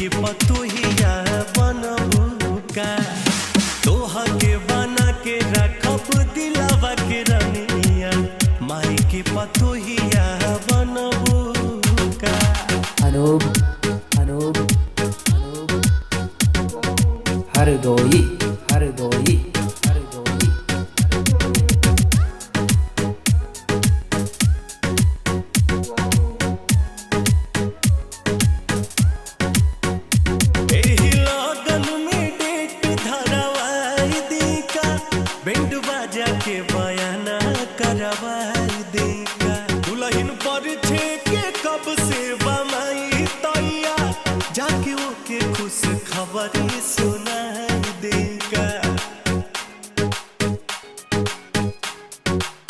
के पतोहिया बनबू का तोहा के बना के रखब दिलावा के रनिया माई के पतोहिया बनबू का। अनूप अनूप हरदोई हरदोई हरदोई एही लगन में डेट धरवाई दी का बैंड बाजा के बयाना करवाई दी का दुल्हन पर छे के कब से बमाई तैया जाके ओके खुश खबरी सुनाई दी का।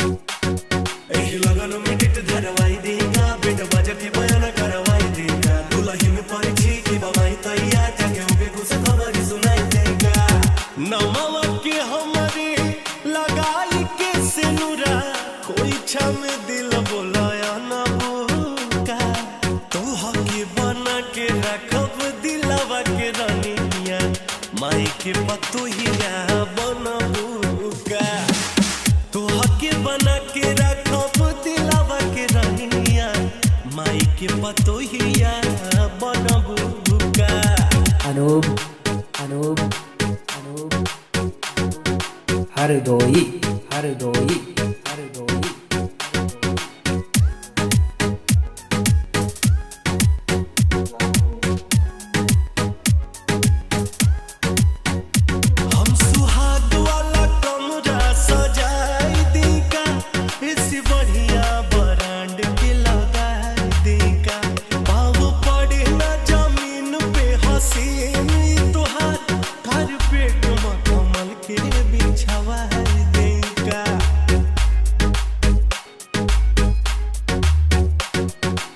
एही लगन में डेट धरवाई दी का बैंड बाजा के बयाना करवाई दी का दुल्हन पर छे के बमाई तैया जाके ओके खुश खबरी सुनाई दी का। नमवा के हमरे लगाई के सिनुरा कोई छम दिल बोलाया न बोका तोहा के बना के रखब दिलवा के रनिया माई के पतोहिया बनबू का तोहा के बना के रखब दिलवा के रनिया माई के पतोहिया बनबू का। अनूप अनूप अनूप हरदोई हरदोई हरदोई हम सुहाग वाला कमरा सजाई दी का इसी बढ़िया ब्रांड के लगाई दी का पाँव पड़े ना जमीन पे हसीन तुहार कारपेट में कमल के बिछवाई दी का।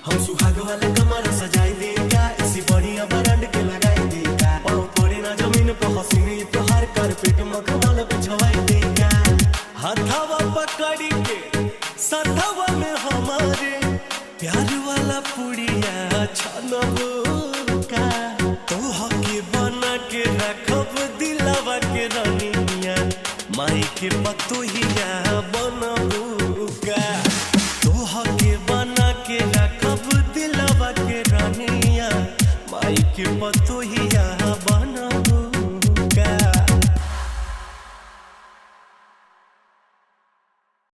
हम सुहाग वाला कमरा सजाई दी का इसी बढ़िया ब्रांड के लगाई दी का पाँव पड़े ना जमीन पे हसीन तुहार कारपेट में कमल बिछवाई दी का। हथवा पकड़ी के सथवा में हमारे प्यार वाला पुड़िया छनबू का तोहा के बना के रखब दिलवा के रनिया माई के पतोहिया बनबू का तोहा के बना के रखब दिलवा के रनिया माई के पतोहिया